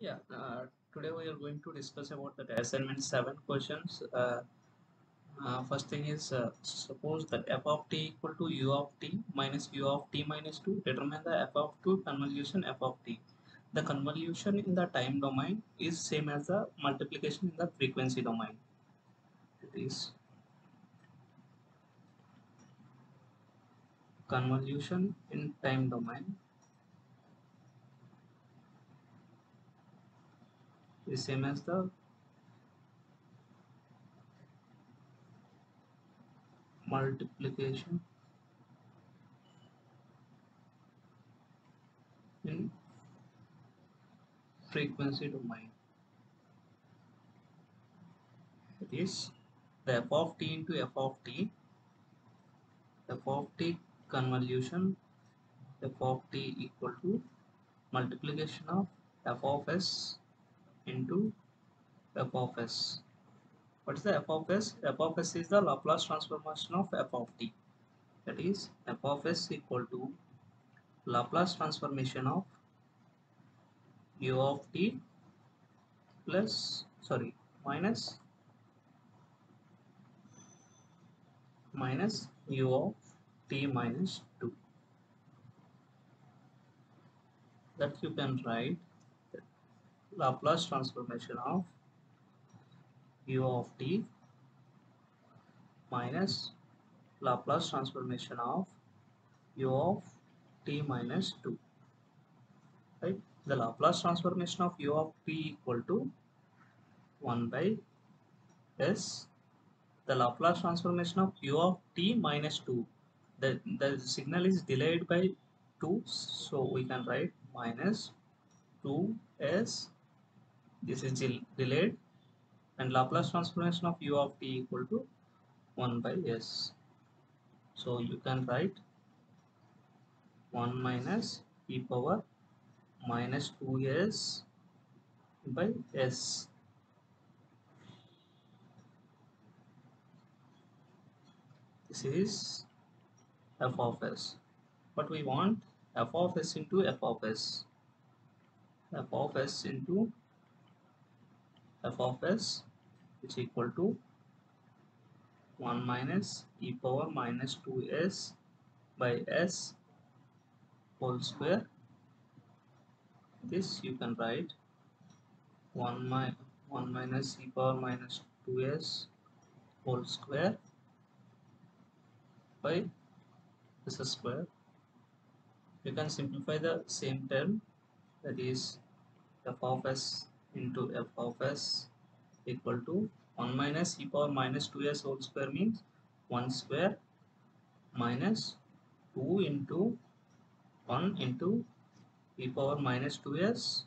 Yeah, today we are going to discuss about the assignment 7 questions. First thing is suppose that f of t equal to u of t minus u of t minus 2. Determine the f of 2 convolution f of t. The convolution in the time domain is same as the multiplication in the frequency domain. It is convolution in time domain is same as the multiplication in frequency domain. It is the f of t into f of t. F of t convolution f of t equal to multiplication of f of s into f of s. What is the f of s? F of s is the Laplace transformation of f of t. That is f of s equal to Laplace transformation of u of t plus minus u of t minus 2. That you can write Laplace transformation of u of t minus Laplace transformation of u of t minus 2, right? The Laplace transformation of u of t equal to 1 by s. The Laplace transformation of u of t minus 2, the signal is delayed by 2, so we can write minus 2s. This is delayed, and Laplace transformation of u of t equal to 1 by s. So you can write 1 minus e power minus 2s by s. This is f of s. But we want f of s into f of s. F of s into f of s is equal to 1 minus e power minus 2s by s whole square. This you can write 1 minus e power minus 2s whole square by s square. You can simplify the same term, that is f of s into f of s equal to 1 minus e power minus 2s whole square means 1 square minus 2 into 1 into e power minus 2s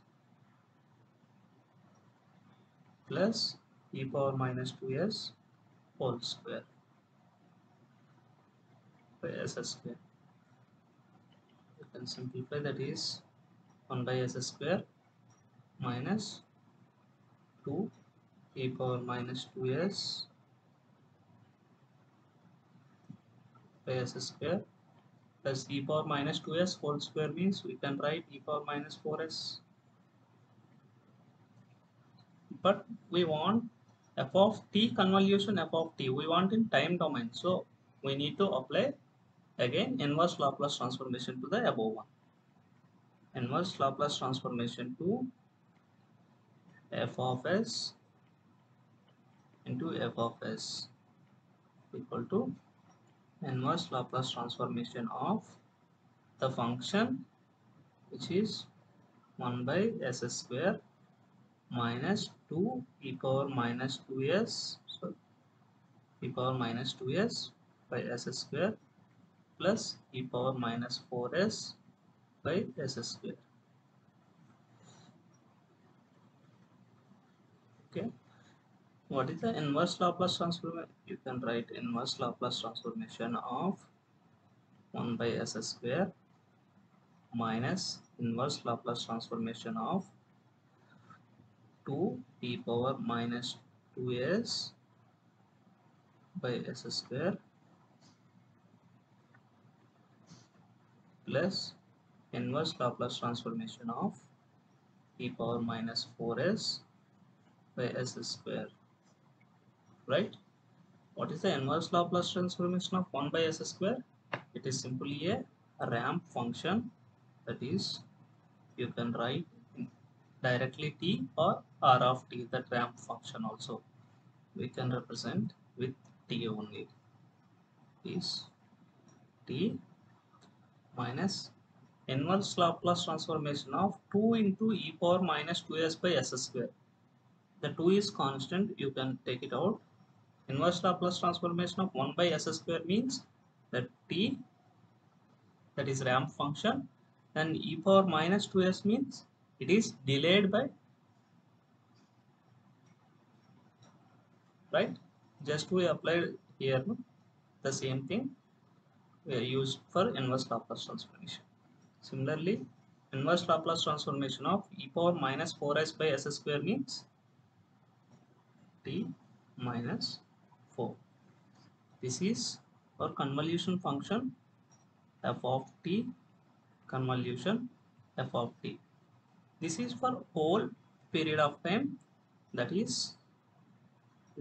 plus e power minus 2s whole square by s square. You can simplify, that is 1 by s square minus 2 e power minus 2s by s square plus e power minus 2s whole square means we can write e power minus 4s. But we want f of t convolution f of t, we want in time domain, so we need to apply again inverse Laplace transformation to the above one. Inverse Laplace transformation to f of s into f of s equal to inverse Laplace transformation of the function, which is 1 by s square minus 2 e power minus 2s, so e power minus 2s by s square plus e power minus 4s by s square. Okay, what is the inverse Laplace transformation? You can write inverse Laplace transformation of 1 by s square minus inverse Laplace transformation of 2 e power minus 2s by s square plus inverse Laplace transformation of e power minus 4s by s square, right? What is the inverse Laplace transformation of 1 by s square? It is simply a ramp function, that is, you can write directly t or r of t, that ramp function also we can represent with t only, is t minus inverse Laplace transformation of 2 into e power minus 2s by s square. The 2 is constant, you can take it out. Inverse Laplace transformation of 1 by s square means that t, that is ramp function, and e power minus 2s means it is delayed by, right? Just we applied here the same thing we are used for inverse Laplace transformation. Similarly, inverse Laplace transformation of e power minus 4s by s square means t minus 4. This is our convolution function f of t, convolution f of t. This is for whole period of time, that is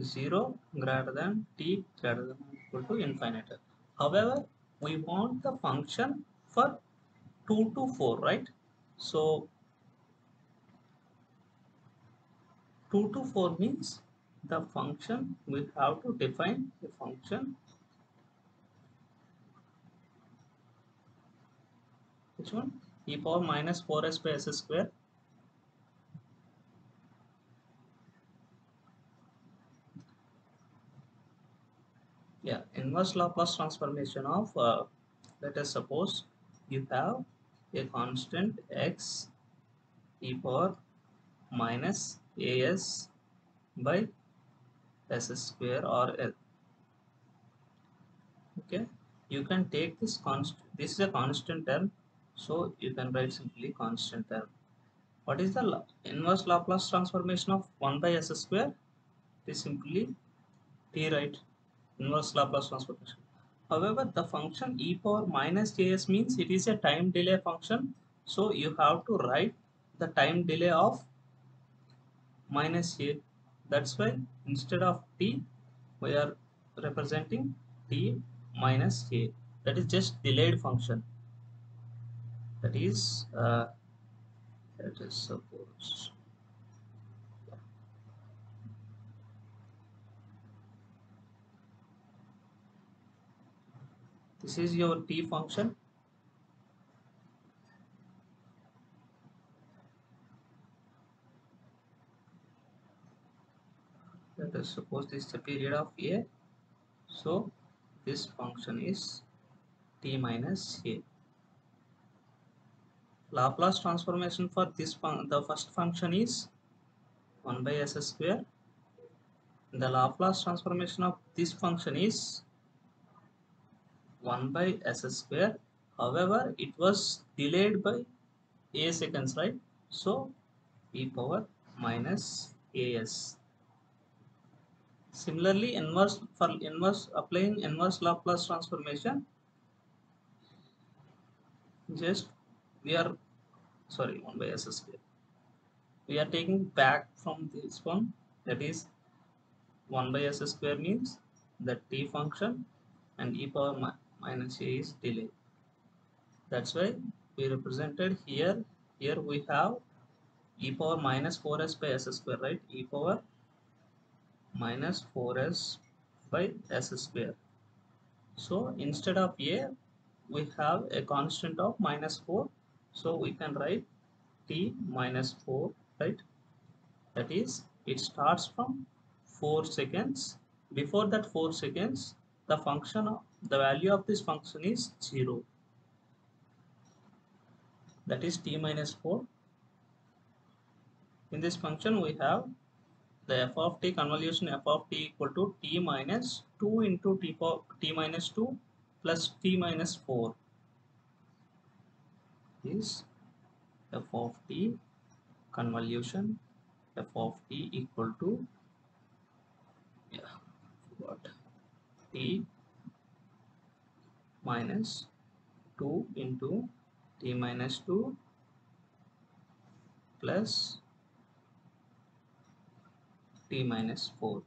0 greater than t greater than or equal to infinite. However, we want the function for 2 to 4, right? So 2 to 4 means the function, we have to define the function, which one? E power minus 4s by s square. Yeah, inverse Laplace transformation of, let us suppose you have a constant x e power minus as by s square or l. Okay, you can take this constant, this is a constant term, so you can write simply constant term. What is the inverse Laplace transformation of 1 by s square? It is simply t, right? Inverse Laplace transformation. However, the function e power minus js means it is a time delay function, so you have to write the time delay of minus a. That's why instead of t, we are representing t minus a. That is just delayed function. That is, let us suppose, this is your t function. Let us suppose this is the period of a. So this function is t minus a. Laplace transformation for this the first function is 1 by s square. The Laplace transformation of this function is 1 by s square. However, it was delayed by a seconds, right? So e power minus as. Similarly, inverse, for inverse, applying inverse Laplace transformation, just we are, sorry, 1 by s square. We are taking back from this one, that is 1 by s square means the t function, and e power minus a is delay. That's why we represented here. Here we have e power minus 4s by s square, right? E power minus 4s by s square. So instead of a, we have a constant of minus 4. So we can write t minus 4, right? That is, it starts from 4 seconds. Before that 4 seconds, the function of the value of this function is 0. That is t minus 4. In this function, we have the f of t convolution f of t equal to t minus 2 into t minus 2 plus t minus 4 is f of t convolution f of t equal to, yeah, what, t minus 2 into t minus 2 plus t minus 4.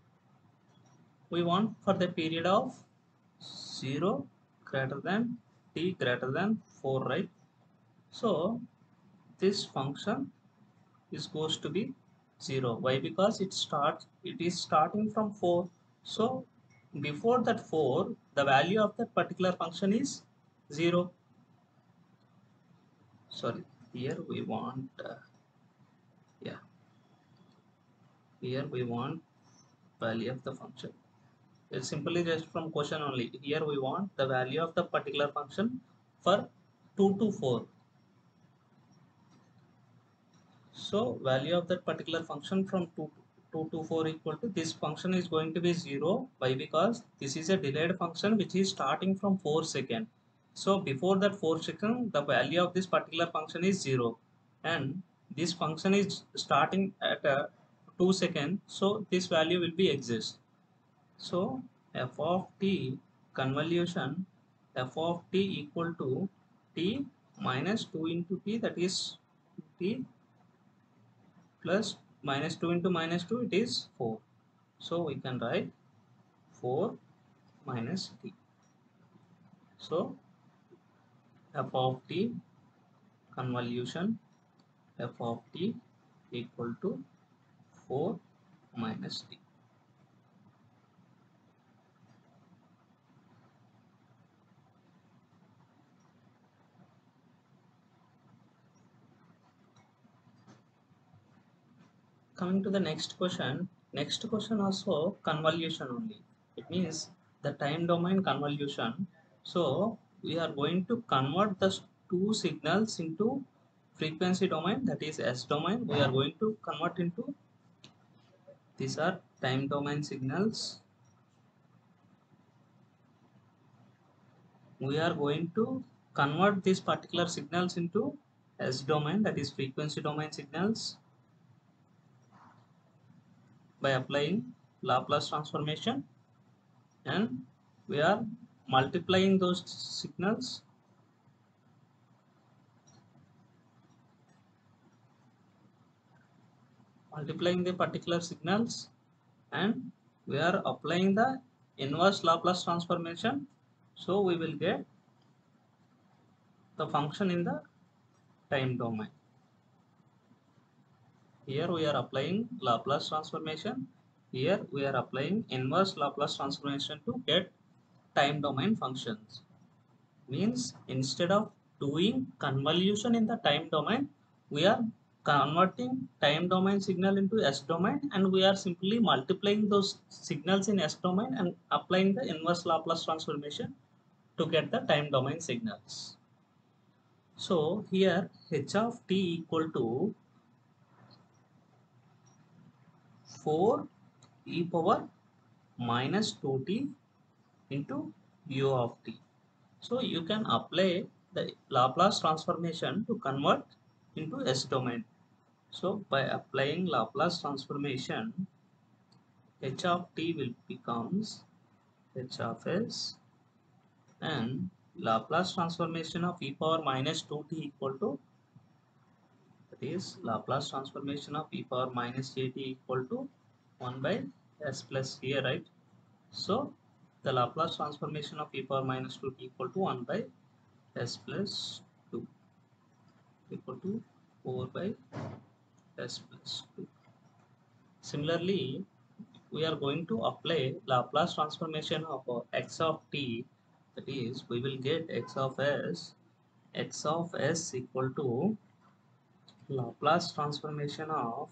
We want for the period of 0 greater than t greater than 4, right? So this function is goes to be 0. Why? Because it is starting from 4. So before that 4, the value of that particular function is 0. Sorry, here we want yeah, here we want value of the function. It's simply just from question only. Here we want the value of the particular function for 2 to 4. So value of that particular function from 2 to 4 equal to this function is going to be 0. Why? Because this is a delayed function which is starting from 4 second. So before that 4 second, the value of this particular function is 0. And this function is starting at 2 second. So this value will be exist. So f of t convolution f of t equal to t minus 2 into t, that is t plus minus 2 into minus 2, it is 4. So we can write 4 minus t. So f of t convolution f of t equal to 4 minus t. Coming to the next question also convolution only. It means the time domain convolution. So we are going to convert the two signals into frequency domain, that is S domain. We are going to convert into, these are time domain signals. We are going to convert these particular signals into S domain, that is frequency domain signals, by applying Laplace transformation, and we are multiplying those signals multiplying the particular signals, and we are applying the inverse Laplace transformation. So we will get the function in the time domain. Here we are applying Laplace transformation. Here we are applying inverse Laplace transformation to get time domain functions. Means instead of doing convolution in the time domain, we are converting time domain signal into S domain, and we are simply multiplying those signals in S domain and applying the inverse Laplace transformation to get the time domain signals. So here h of t equal to 4 e power minus 2t into u of t. So you can apply the Laplace transformation to convert into S domain. So by applying Laplace transformation, h of t will becomes h of s, and Laplace transformation of e power minus 2t equal to, that is Laplace transformation of e power minus jt equal to 1 by s plus here, right? So the Laplace transformation of e power minus 2t equal to 1 by s plus 2 equal to 4 by s plus 2. Similarly, we are going to apply Laplace transformation of x of t, that is we will get x of s equal to Laplace transformation of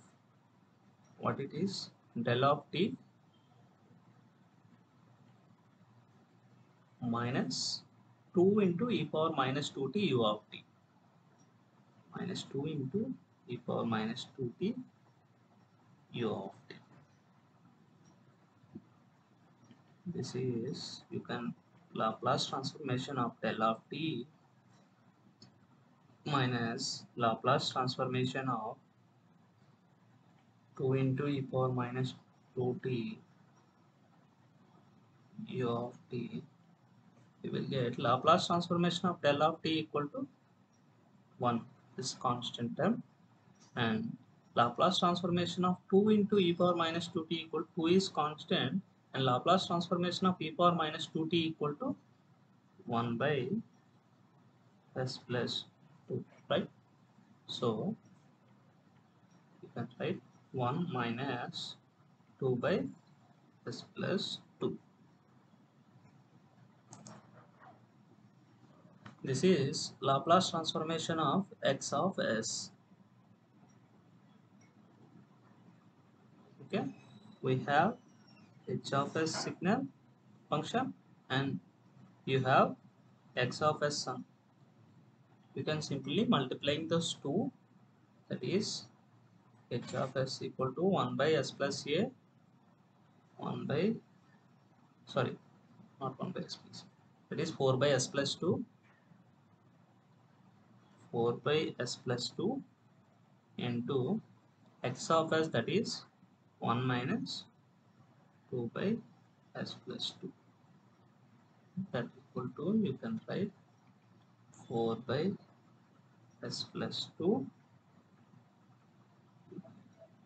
what it is, del of t minus 2 into e power minus 2t u of t, minus 2 into e power minus 2t u of t. This is, you can Laplace transformation of del of t minus Laplace transformation of 2 into e power minus 2t u of t. We will get Laplace transformation of del of t equal to 1, this constant term, and Laplace transformation of 2 into e power minus 2t equal to 2 is constant, and Laplace transformation of e power minus 2t equal to 1 by s plus 2, right? So you can write 1 minus 2 by s plus 2. This is Laplace transformation of x of s. Okay, we have h of s signal function and you have x of s sum. You can simply multiplying those two, that is h of s equal to 1 by s plus a 1 by, sorry, not 1 by s plus, that is 4 by s plus 2, 4 by s plus 2 into x of s, that is 1 minus 2 by s plus 2, that equal to, you can write 4 by s plus 2.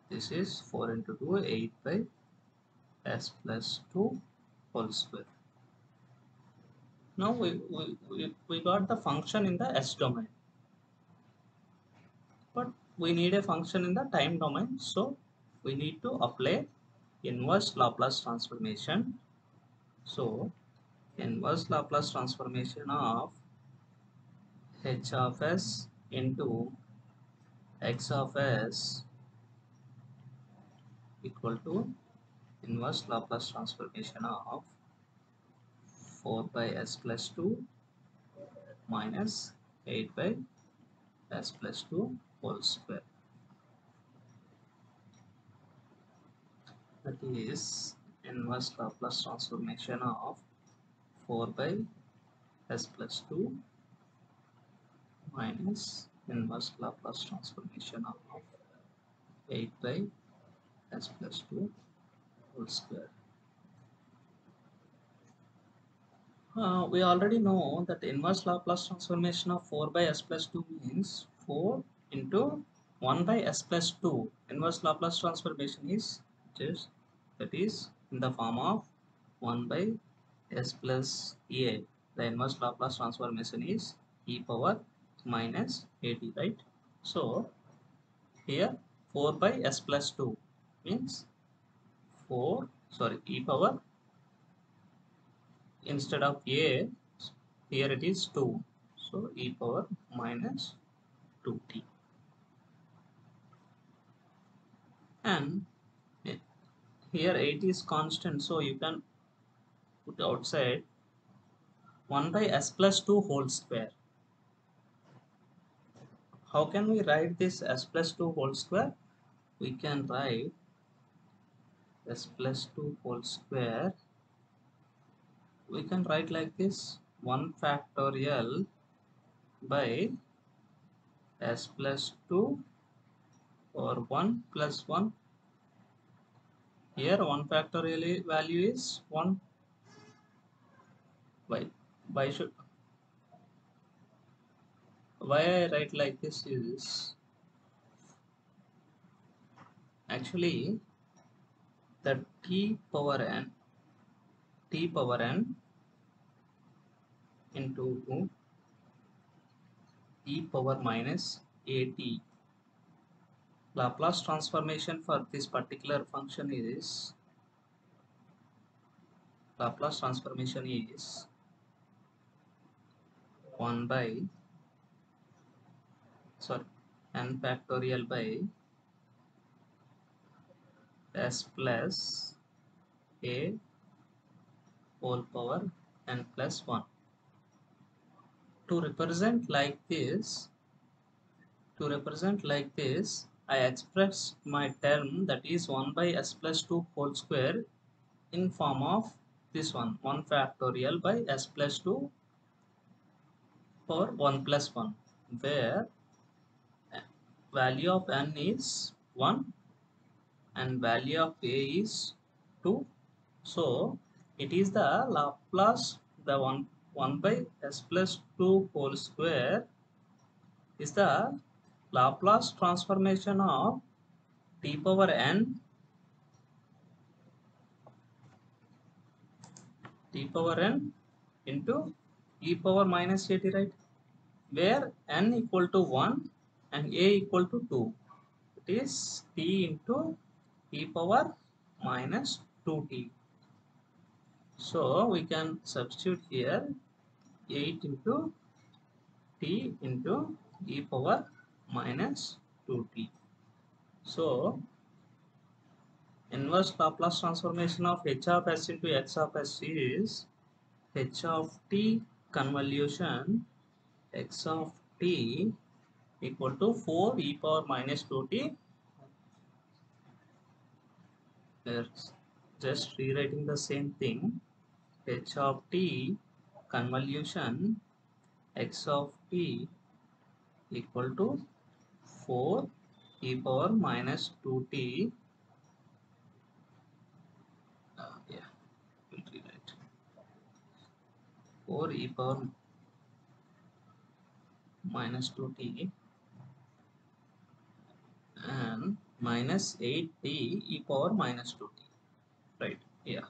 This is 4 into 2, 8 by s plus 2 whole square. Now we got the function in the s domain, but we need a function in the time domain, so we need to apply inverse Laplace transformation. So inverse Laplace transformation of h of s into x of s equal to inverse Laplace transformation of 4 by s plus 2 minus 8 by s plus 2 whole square. That is inverse Laplace transformation of 4 by s plus 2 minus inverse Laplace transformation of 8 by s plus 2 whole square. We already know that inverse Laplace transformation of 4 by s plus 2 means 4 into 1 by s plus 2. Inverse Laplace transformation is just, that is in the form of 1 by s plus a. The inverse Laplace transformation is e power minus at, right? So here 4 by s plus 2 means 4, sorry, e power, instead of a, here it is 2, so e power minus 2t, and here 8 is constant, so you can put outside 1 by s plus 2 whole square. How can we write this s plus 2 whole square? We can write s plus 2 whole square, we can write like this: 1 factorial by s plus 2 or 1 plus 1. Here 1 factorial value is 1. Why should, why I write like this is actually the t power n into e power minus at. Laplace transformation for this particular function is, Laplace transformation is 1 by, sorry, n factorial by s plus a whole power n plus 1. To represent like this, I express my term, that is 1 by s plus 2 whole square, in form of this one, 1 factorial by s plus 2 power 1 plus 1, where value of n is 1 and value of a is 2. So it is the Laplace, the 1 by s plus 2 whole square is the Laplace transformation of t power n into e power minus at, right? Where n equal to 1 and a equal to 2. It is t into e power minus 2t. So we can substitute here 8 into t into e power minus 2t. So inverse Laplace transformation of h of s into x of s is h of t convolution x of t equal to 4 e power minus 2t. We're just rewriting the same thing. H of t convolution x of t equal to 4 e power minus 2t. Yeah, we'll rewrite 4 e power minus 2t and minus 8t e power minus 2t. Right? Yeah.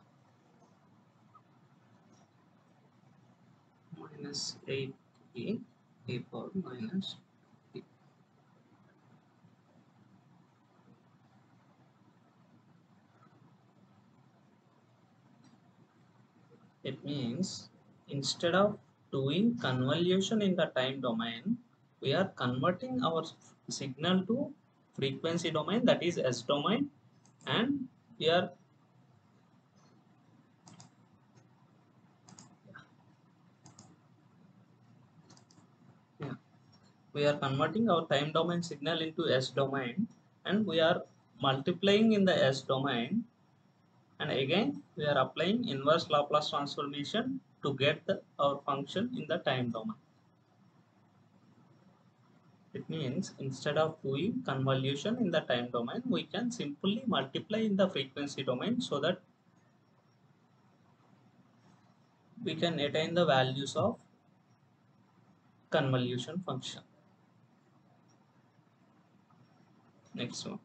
Minus 8t e power minus t. It means instead of doing convolution in the time domain, we are converting our signal to frequency domain, that is S domain, and we are yeah, we are converting our time domain signal into S domain, and we are multiplying in the S domain, and again we are applying inverse Laplace transformation to get our function in the time domain. It means instead of doing convolution in the time domain, we can simply multiply in the frequency domain so that we can attain the values of convolution function. Next one.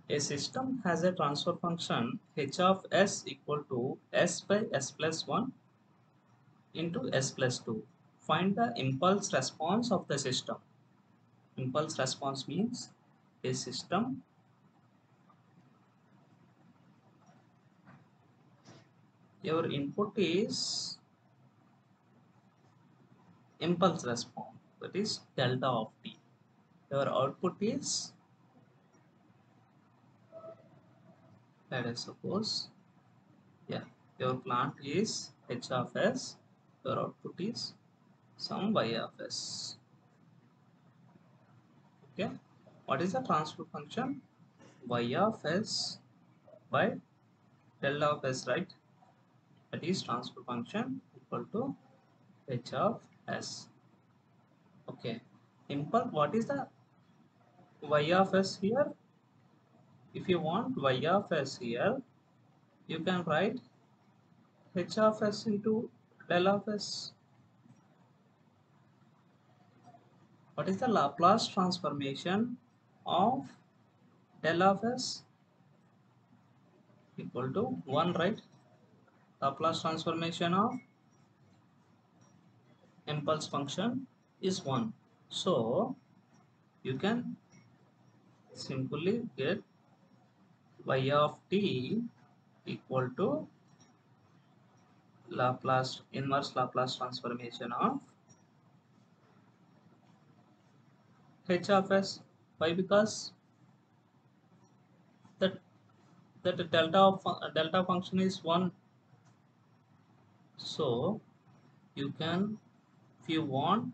A system has a transfer function h of s equal to s by s plus 1 into s plus 2. Find the impulse response of the system. Impulse response means a system your input is impulse response, that is delta of t. Your output is, let us suppose, yeah, your plant is h of s, your output is some y of s. Okay, what is the transfer function? Y of s by del of s, right? That is transfer function equal to h of s. Okay, impulse, what is the y of s here? If you want y of s here, you can write h of s into del of s. What is the Laplace transformation of del of s? Equal to 1, right? Laplace transformation of impulse function is 1. So you can simply get y of t equal to Laplace inverse Laplace transformation of h of s. Why? Because that delta function is 1. So you can, if you want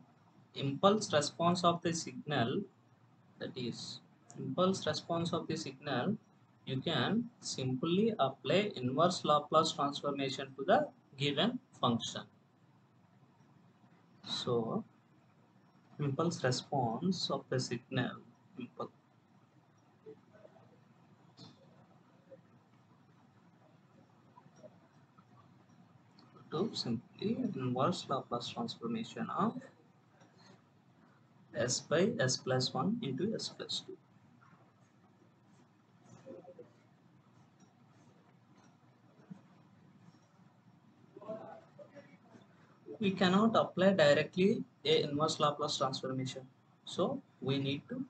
impulse response of the signal, that is impulse response of the signal, you can simply apply inverse Laplace transformation to the given function. So impulse response of the signal, impulse to simply inverse Laplace transformation of s by s plus 1 into s plus 2. We cannot apply directly a inverse Laplace transformation, so we need to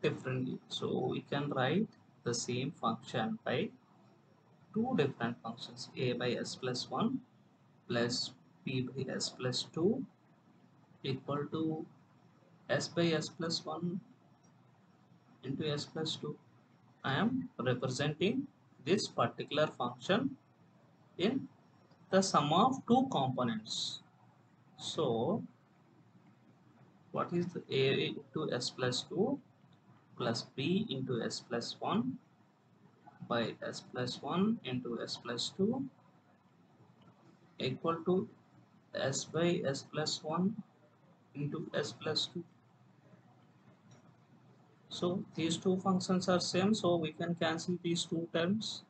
differently. So we can write the same function by two different functions, a by s plus 1 plus b by s plus 2 equal to s by s plus 1 into s plus 2. I am representing this particular function in the sum of two components. So what is the a into s plus 2 plus b into s plus 1 by s plus 1 into s plus 2 equal to s by s plus 1 into s plus 2. So these two functions are same, so we can cancel these two terms.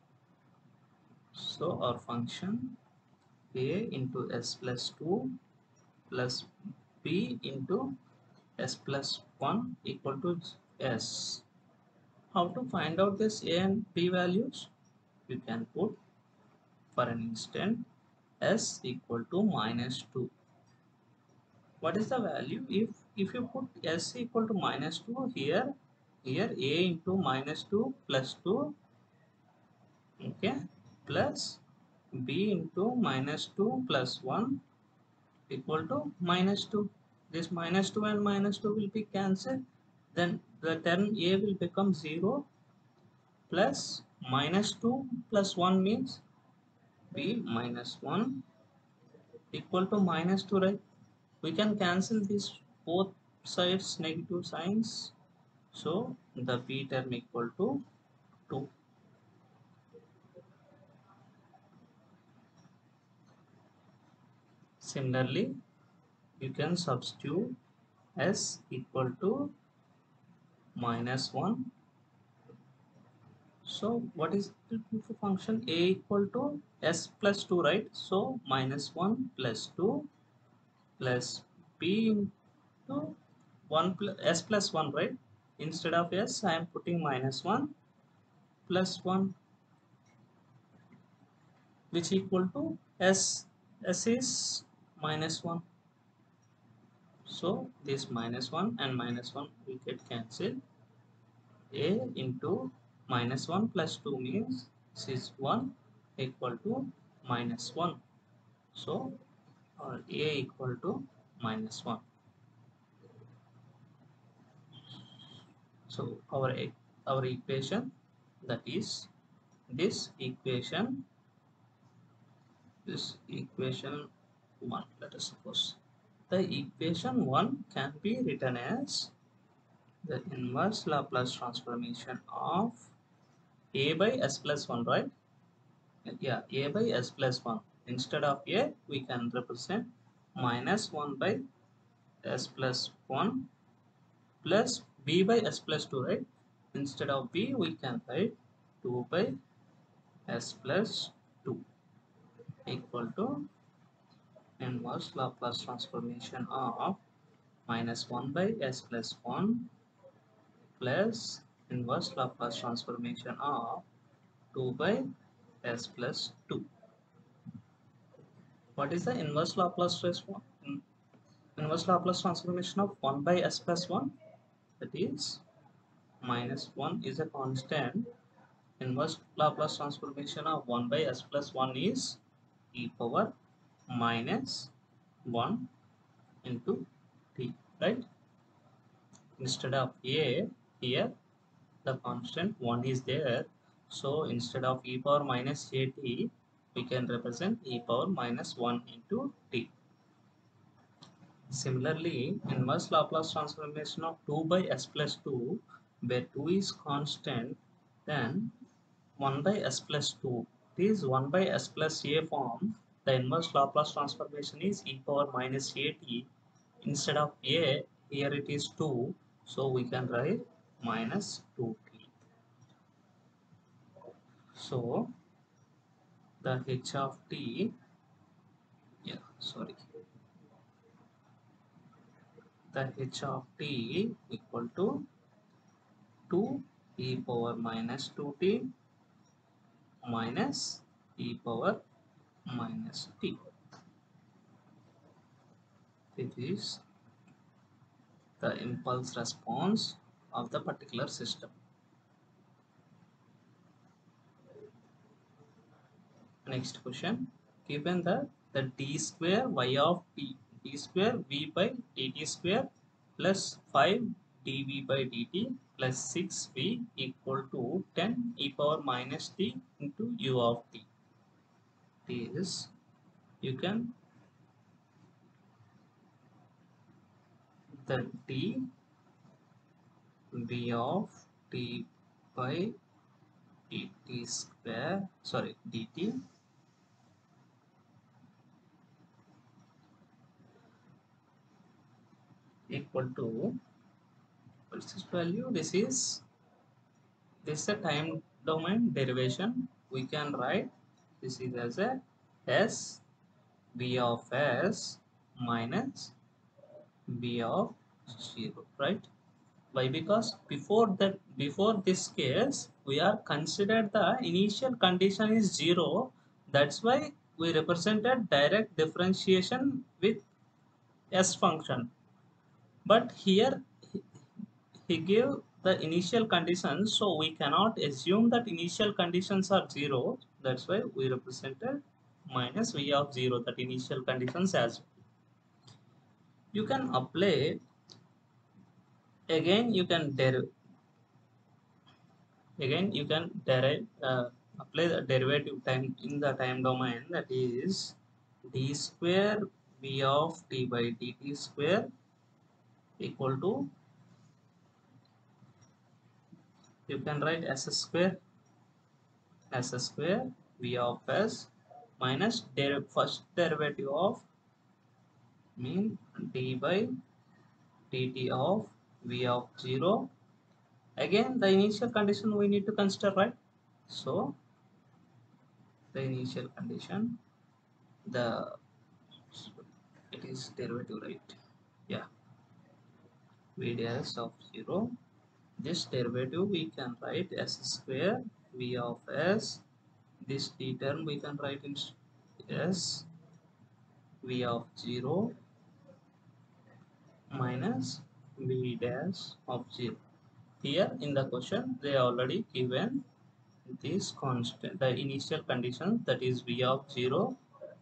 So our function a into s plus 2 plus b into s plus 1 equal to s. How to find out this a and b values? You can put, for an instant, s equal to minus 2. What is the value? If you put s equal to minus 2 here, a into minus 2 plus 2, okay, plus b into minus 2 plus 1 equal to minus 2. This minus 2 and minus 2 will be cancelled. Then the term a will become 0 plus minus 2 plus 1 means b minus 1 equal to minus 2, right? We can cancel these both sides negative signs. So the b term equal to 2. Similarly, you can substitute s equal to minus 1. So what is the function a equal to s plus 2, right? So minus 1 plus 2 plus b into 1 plus s plus 1, right? Instead of s, I am putting minus 1 plus 1, which equal to s. S is minus 1. So this minus 1 and minus 1 will get cancelled. A into minus 1 plus 2 means this is 1 equal to minus 1. So A equal to minus 1. So our equation, that is this equation 1, let us suppose. The equation 1 can be written as the inverse Laplace transformation of a by s plus 1, right? Yeah, a by s plus 1. Instead of a, we can represent minus 1 by s plus 1 plus b by s plus 2, right? Instead of b, we can write 2 by s plus 2 equal to inverse Laplace transformation of minus 1 by s plus 1 plus inverse Laplace transformation of 2 by s plus 2. What is the inverse Laplace transformation of 1 by s plus 1? That is minus 1 is a constant. Inverse Laplace transformation of 1 by s plus 1 is e power minus 1 into t, right? Instead of a, here the constant 1 is there, so instead of e power minus at, we can represent e power minus 1 into t. Similarly, inverse Laplace transformation of 2 by s plus 2, where 2 is constant, then 1 by s plus 2. It is 1 by s plus a form. The inverse Laplace transformation is e power minus at. Instead of a, here it is 2. So we can write minus 2t. So the h of t, yeah, sorry. the h of t equal to 2 e power minus 2t minus e power minus t. This is the impulse response of the particular system. Next question, given the d square y of t, d square v by dt square plus 5 dv by dt plus 6v equal to 10 e power minus t into u of t. This you can, the d v of t by dt square, sorry, dt equal to, what's this value? This is a time domain derivation. We can write this is as a s v of s minus v of 0, right? Why? Because before this case we are considered the initial condition is 0. That's why we represented direct differentiation with s function. But here he gave the initial conditions, so we cannot assume that initial conditions are 0. That's why we represented minus v of 0, that initial conditions as well. You can apply, again you can derive, apply the derivative time in the time domain, that is d square v of t by dt square equal to, you can write s square v of s minus first derivative of mean d by dt of v of 0. Again the initial condition we need to consider, right? So the initial condition, the, it is derivative, right? Yeah, v dash of 0. This derivative we can write s square v of s. This d term we can write in s v of 0 minus v dash of 0. Here in the question they already given this constant, the initial condition, that is v of 0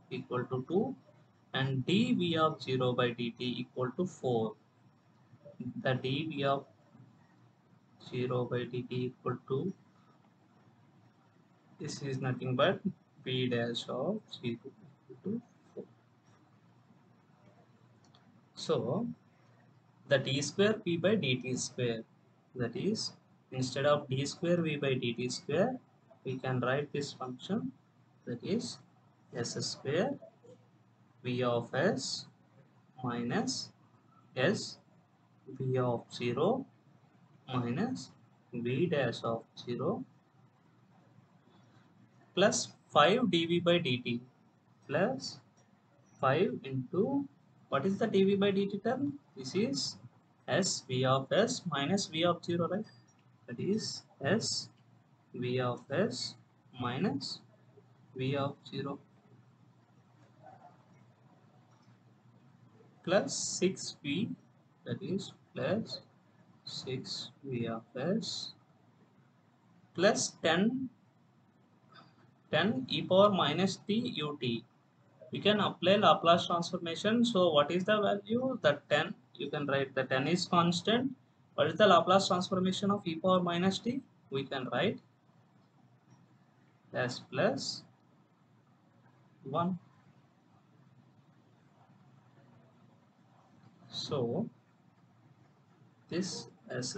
equal to 2 and dv of 0 by dt equal to 4. The dv of 0 by dt equal to, this is nothing but v dash of 0 equal to 4. So the d square v by dt square, that is, instead of d square v by dt square we can write this function, that is s square v of s minus s v of 0 minus v dash of 0 plus 5 dv by dt plus 5 into, what is the dv by dt term? This is s v of s minus v of 0, right? That is s v of s minus v of 0 plus 6v, that is plus 6v of s plus 10 e power minus t ut. We can apply Laplace transformation. So what is the value? The 10, you can write the 10 is constant. What is the Laplace transformation of e power minus t? We can write s plus 1. So this s,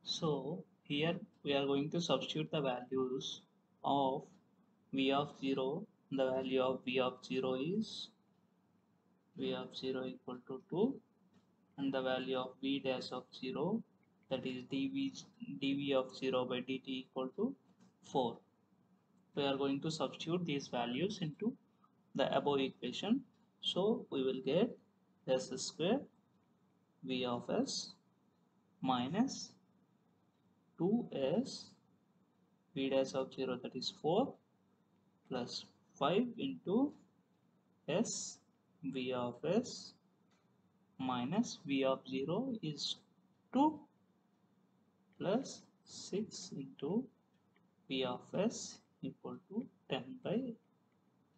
so here we are going to substitute the values of v of 0. The value of v of 0 is v of 0 equal to 2 and the value of v dash of 0, that is dv of 0 by dt equal to 4. We are going to substitute these values into the above equation. So we will get s square v of s minus 2s v dash of 0, that is 4, plus 5 into s v of s minus v of 0 is 2, plus 6 into v of s equal to 10 by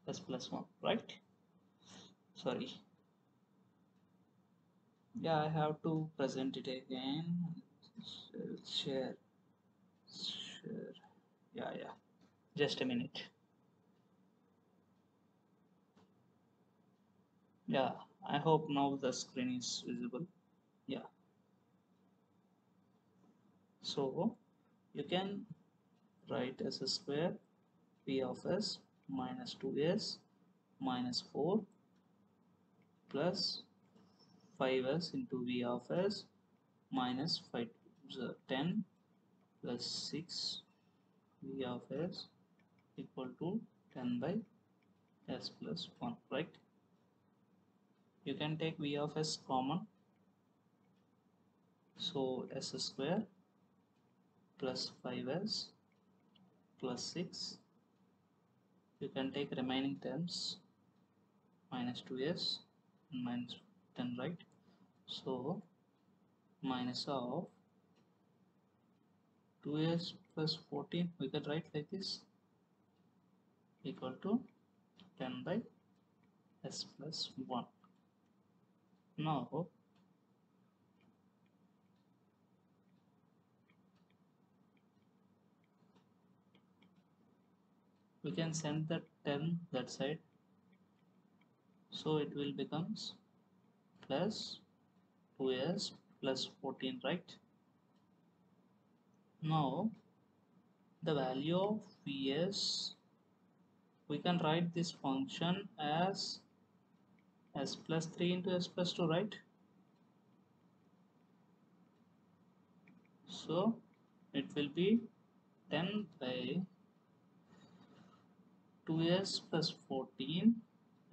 s plus 1, right? Sorry, yeah, I have to present it again. Share, share, yeah, just a minute. Yeah, I hope now the screen is visible. Yeah, so you can write as a square p of s minus 2s minus 4 plus 5s into v of s minus 5 to 10 plus 6 v of s equal to 10 by s plus 1, right? You can take v of s common, so s square plus 5s plus 6. You can take remaining terms minus 2s and minus 10, right? So minus of 2s plus 14, we can write like this, equal to 10 by s plus 1. Now we can send the 10 that side, so it will becomes plus 2s plus 14, right? Now the value of vs, we can write this function as s plus 3 into s plus 2, right? So it will be 10 by 2s plus 14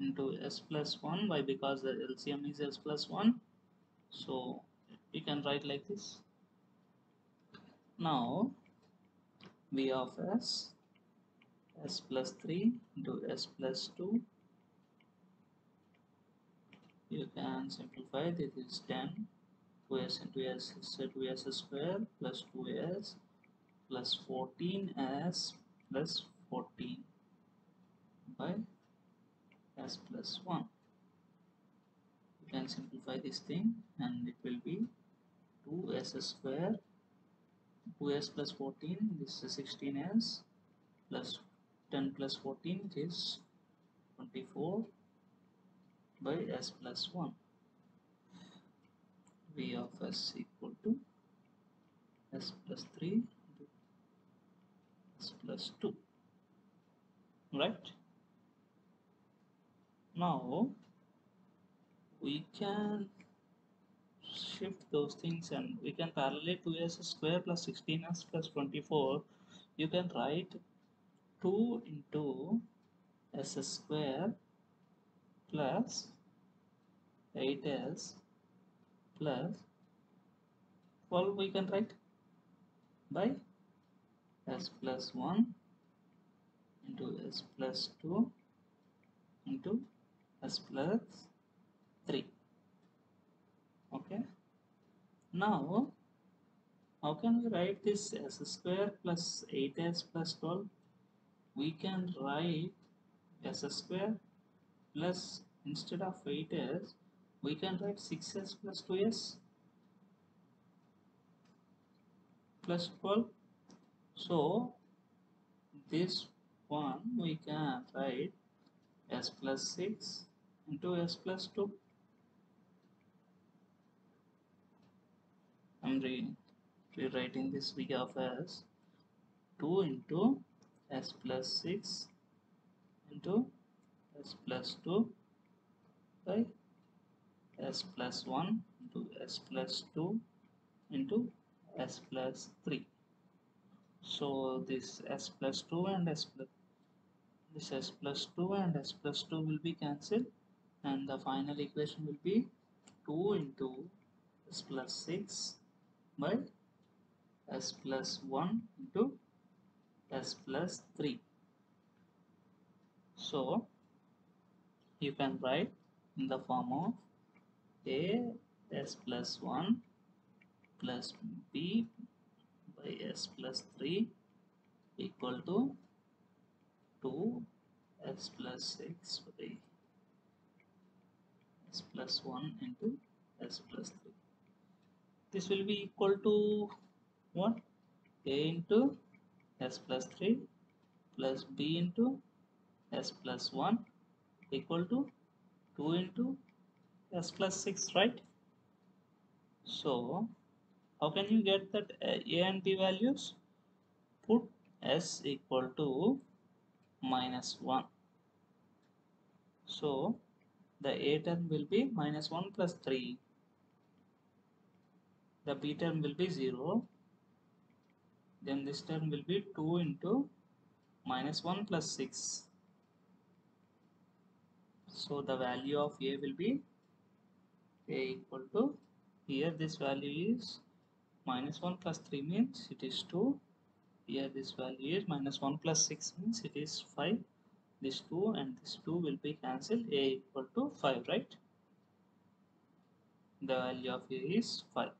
into s plus 1. Why? Because the LCM is s plus 1. So we can write like this. Now v of s plus 3 into s plus 2. You can simplify. This is 10. 2s into s is 2s square plus 2s plus 14s plus 14 by s plus 1. You can simplify this thing and it will be 2s square, 2s plus 14, this is 16s, plus 10 plus 14, it is 24 by s plus 1. V of s equal to s plus 3 into s plus 2, right? Now we can shift those things and we can parallel 2s square plus 16s plus 24. You can write 2 into s square plus 8s plus 12, we can write by s plus 1 into s plus 2 into s plus 3. Okay, now how can we write this s square plus 8s plus 12? We can write s square plus, instead of 8s, we can write 6s plus 2s plus 12. So this one we can write s plus 6 into s plus 2. I'm rewriting this v of s 2 into s plus 6 into s plus 2 by s plus 1 into s plus 2 into s plus 3. So this s plus 2 and s plus This s plus 2 and s plus 2 will be cancelled, and the final equation will be 2 into s plus 6 by s plus 1 into s plus 3. So you can write in the form of a s plus 1 plus b by s plus 3 equal to 2 s plus 6 by s plus 1 into s plus 3. This will be equal to what? A into s plus 3 plus b into s plus 1 equal to 2 into s plus 6, right? So how can you get that a and b values? Put s equal to -1. So the a term will be -1 plus 3. The b term will be 0. Then this term will be 2 into -1 plus 6. So the value of a will be a equal to, here this value is -1 plus 3 means it is 2. Here this value is -1 plus 6 means it is 5. This 2 and this 2 will be cancelled. A equal to 5, right? The value of a is 5.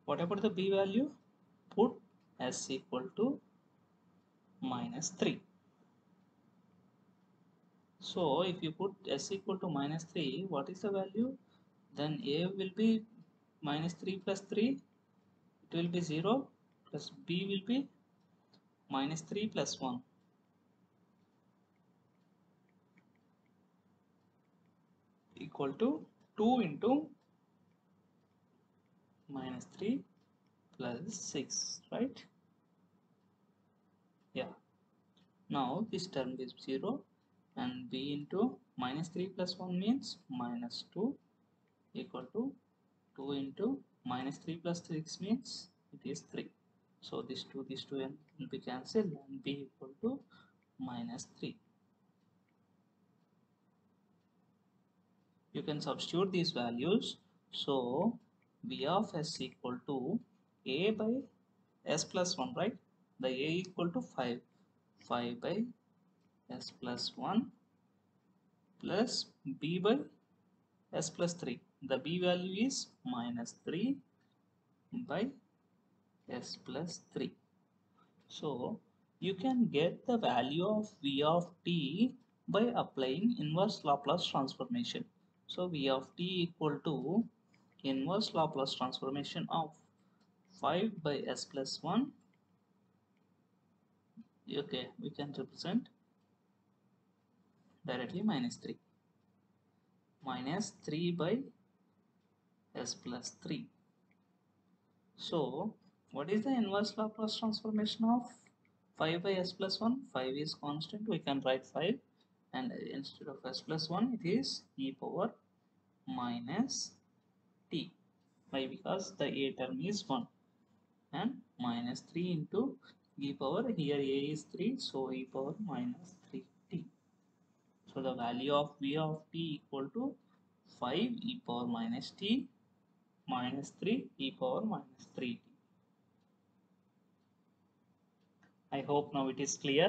What about the b value? Put s equal to -3. So if you put s equal to -3, what is the value? Then a will be -3 plus 3, it will be 0, plus b will be -3 plus 1 equal to 2 into -3 plus 6, right? Yeah. Now this term is 0 and b into -3 plus 1 means -2 equal to 2 into -3 plus 6 means it is 3. So this 2 will be cancelled and b equal to -3. You can substitute these values. So v of s equal to a by s plus 1, right? The a equal to 5. 5 by s plus 1 plus b by s plus 3. The b value is -3 by s plus 3. So you can get the value of v of t by applying inverse Laplace transformation. So v of t equal to inverse Laplace transformation of 5 by s plus 1. Okay, we can represent directly -3 -3 by s plus 3. So what is the inverse Laplace transformation of 5 by s plus 1? 5 is constant, we can write 5, and instead of s plus 1 it is e power minus t. Why? Because the a term is 1, and -3 into e power, here a is 3, so e power -3t. So the value of v of t equal to 5 e power minus t minus 3 e power minus 3t. I hope now it is clear.